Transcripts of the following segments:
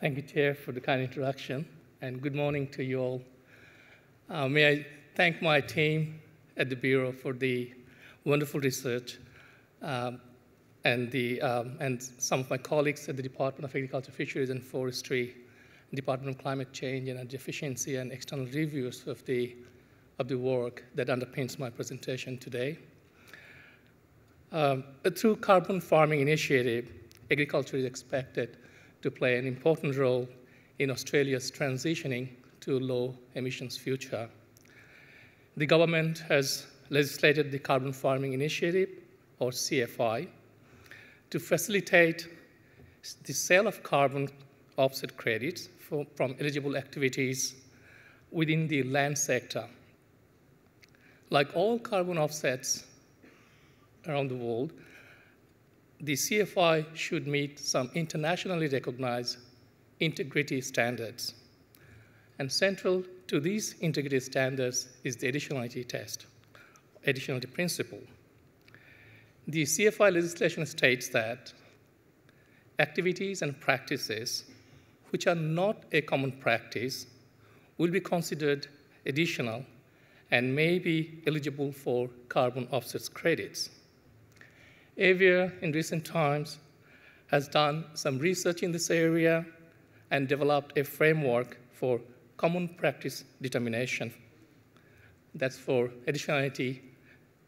Thank you, Chair, for the kind introduction, and good morning to you all. May I thank my team at the Bureau for the wonderful research and some of my colleagues at the Department of Agriculture, Fisheries and Forestry, Department of Climate Change and Energy Efficiency, and external reviews of the work that underpins my presentation today. Through Carbon Farming Initiative, agriculture is expected to play an important role in Australia's transitioning to a low emissions future. The government has legislated the Carbon Farming Initiative, or CFI, to facilitate the sale of carbon offset credits from eligible activities within the land sector. Like all carbon offsets around the world, the CFI should meet some internationally recognized integrity standards. And central to these integrity standards is the additionality test, additionality principle. The CFI legislation states that activities and practices which are not a common practice will be considered additional and may be eligible for carbon offsets credits. ABARES in recent times has done some research in this area and developed a framework for common practice determination. That's for additionality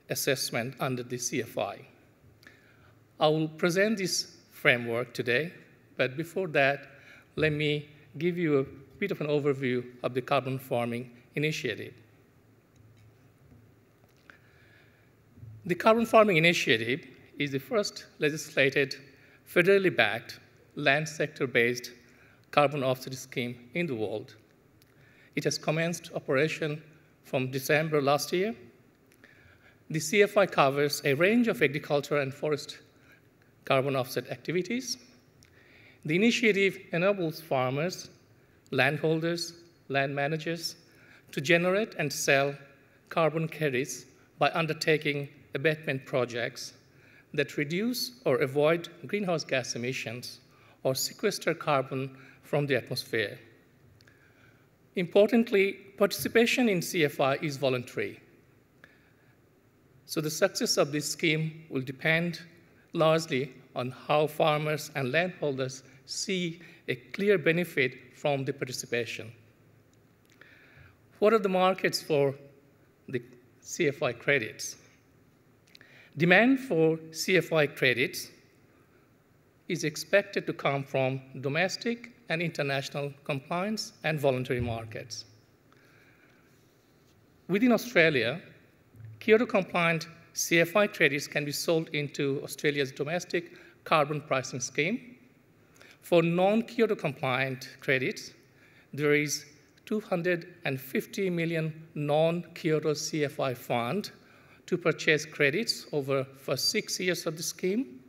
assessment under the CFI. I will present this framework today, but before that, let me give you a bit of an overview of the Carbon Farming Initiative. The Carbon Farming Initiative is the first legislated, federally backed, land sector-based carbon offset scheme in the world. It has commenced operation from December last year. The CFI covers a range of agriculture and forest carbon offset activities. The initiative enables farmers, landholders, land managers to generate and sell carbon credits by undertaking abatement projects that reduce or avoid greenhouse gas emissions or sequester carbon from the atmosphere. Importantly, participation in CFI is voluntary. So the success of this scheme will depend largely on how farmers and landholders see a clear benefit from the participation. What are the markets for the CFI credits? Demand for CFI credits is expected to come from domestic and international compliance and voluntary markets. Within Australia, Kyoto-compliant CFI credits can be sold into Australia's domestic carbon pricing scheme. For non-Kyoto-compliant credits, there is $250 million non-Kyoto CFI fund to purchase credits over for 6 years of the scheme.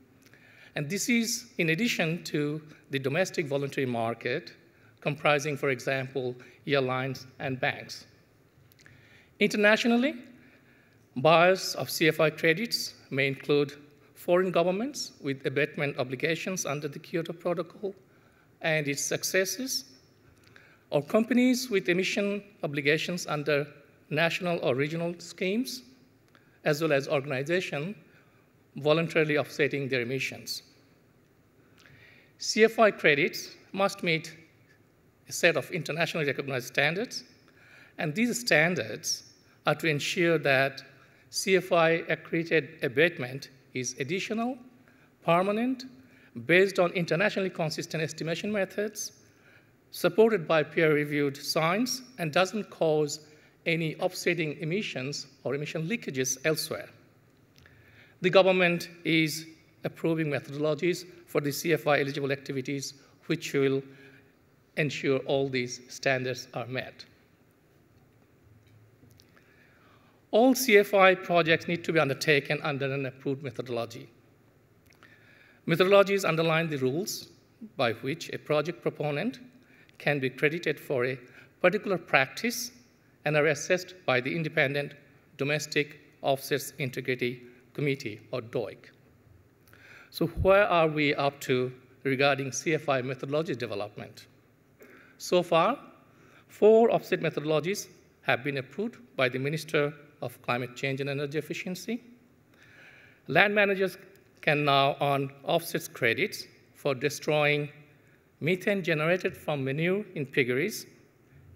And this is in addition to the domestic voluntary market, comprising, for example, airlines and banks. Internationally, buyers of CFI credits may include foreign governments with abatement obligations under the Kyoto Protocol and its successors, or companies with emission obligations under national or regional schemes, as well as organizations voluntarily offsetting their emissions. CFI credits must meet a set of internationally recognized standards, and these standards are to ensure that CFI accredited abatement is additional, permanent, based on internationally consistent estimation methods, supported by peer-reviewed science, and doesn't cause any offsetting emissions or emission leakages elsewhere. The government is approving methodologies for the CFI eligible activities, which will ensure all these standards are met. All CFI projects need to be undertaken under an approved methodology. Methodologies underline the rules by which a project proponent can be credited for a particular practice and are assessed by the Independent Domestic Offsets Integrity Committee, or DOIC. So where are we up to regarding CFI methodology development? So far, 4 offset methodologies have been approved by the Minister of Climate Change and Energy Efficiency. Land managers can now earn offsets credits for destroying methane generated from manure in piggeries,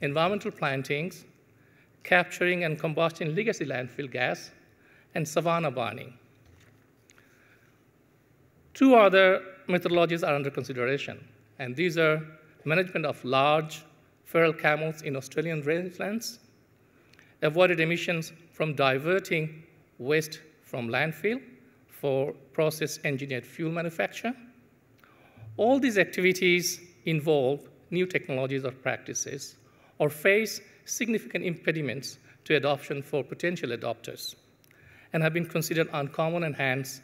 environmental plantings, capturing and combusting legacy landfill gas, and savanna burning. 2 other methodologies are under consideration, and these are management of large feral camels in Australian rangelands, avoided emissions from diverting waste from landfill for process-engineered fuel manufacture. All these activities involve new technologies or practices or face significant impediments to adoption for potential adopters and have been considered uncommon and hence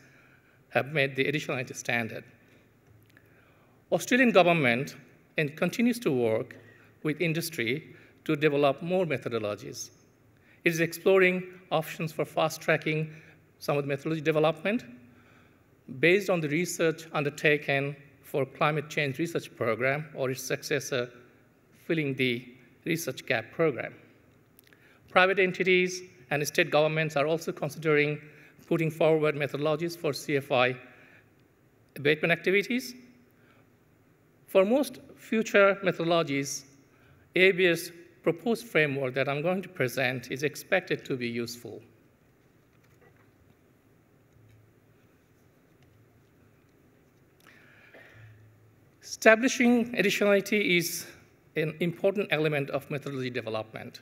have made the additionality standard. Australian government continues to work with industry to develop more methodologies. It is exploring options for fast-tracking some of the methodology development based on the research undertaken for Climate Change Research Program or its successor, filling the Research Gap Program. Private entities and state governments are also considering putting forward methodologies for CFI abatement activities. For most future methodologies, ABARES proposed framework that I'm going to present is expected to be useful. Establishing additionality is an important element of methodology development.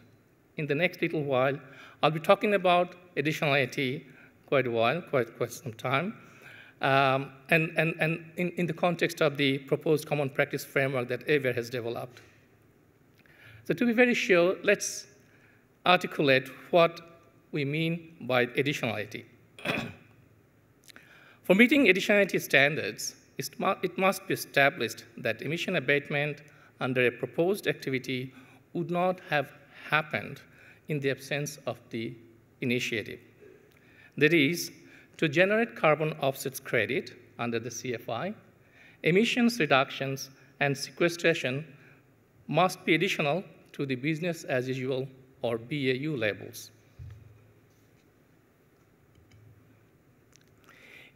In the next little while, I'll be talking about additionality quite a while, quite some time, and in the context of the proposed common practice framework that ABARES has developed. So to be very sure, let's articulate what we mean by additionality. For meeting additionality standards, it must be established that emission abatement under a proposed activity would not have happened in the absence of the initiative. That is, to generate carbon offsets credit under the CFI, emissions reductions and sequestration must be additional to the business as usual or BAU labels.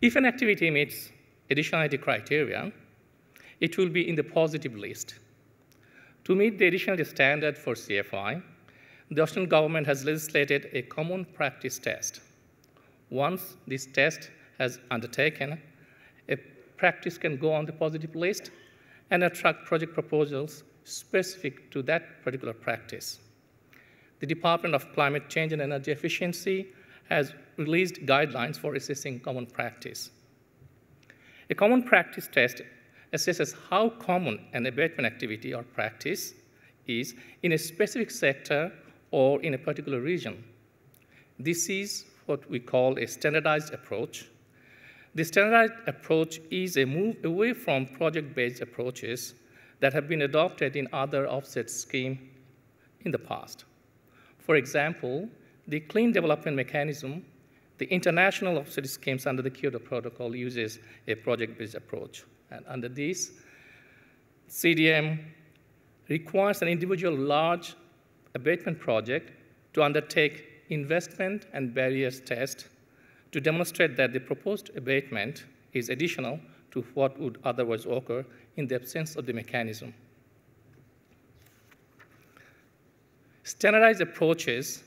If an activity meets additionality criteria, it will be in the positive list. To meet the additionality standard for CFI, the Australian government has legislated a common practice test. Once this test has undertaken, a practice can go on the positive list and attract project proposals specific to that particular practice. The Department of Climate Change and Energy Efficiency has released guidelines for assessing common practice. A common practice test assesses how common an abatement activity or practice is in a specific sector or in a particular region. This is what we call a standardized approach. The standardized approach is a move away from project-based approaches that have been adopted in other offset schemes in the past. For example, the Clean Development Mechanism, the international offset schemes under the Kyoto Protocol uses a project-based approach. And under this, CDM requires an individual large abatement project to undertake investment and barriers test to demonstrate that the proposed abatement is additional to what would otherwise occur in the absence of the mechanism. Standardized approaches,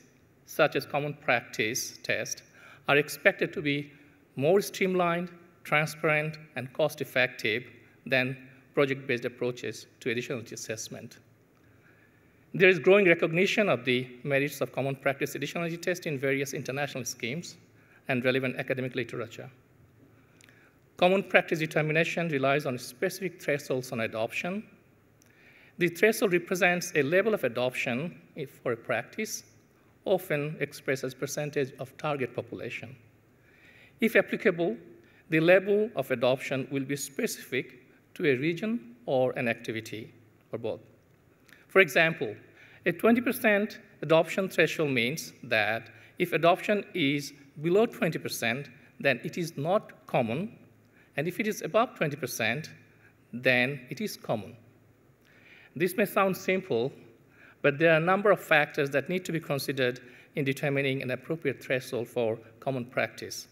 such as common practice test, are expected to be more streamlined, transparent, and cost-effective than project-based approaches to additionality assessment. There is growing recognition of the merits of common practice additionality test in various international schemes and relevant academic literature. Common practice determination relies on specific thresholds on adoption. The threshold represents a level of adoption for a practice, often expressed as percentage of target population. If applicable, the level of adoption will be specific to a region or an activity, or both. For example, a 20% adoption threshold means that if adoption is below 20%, then it is not common, and if it is above 20%, then it is common. This may sound simple, but there are a number of factors that need to be considered in determining an appropriate threshold for common practice.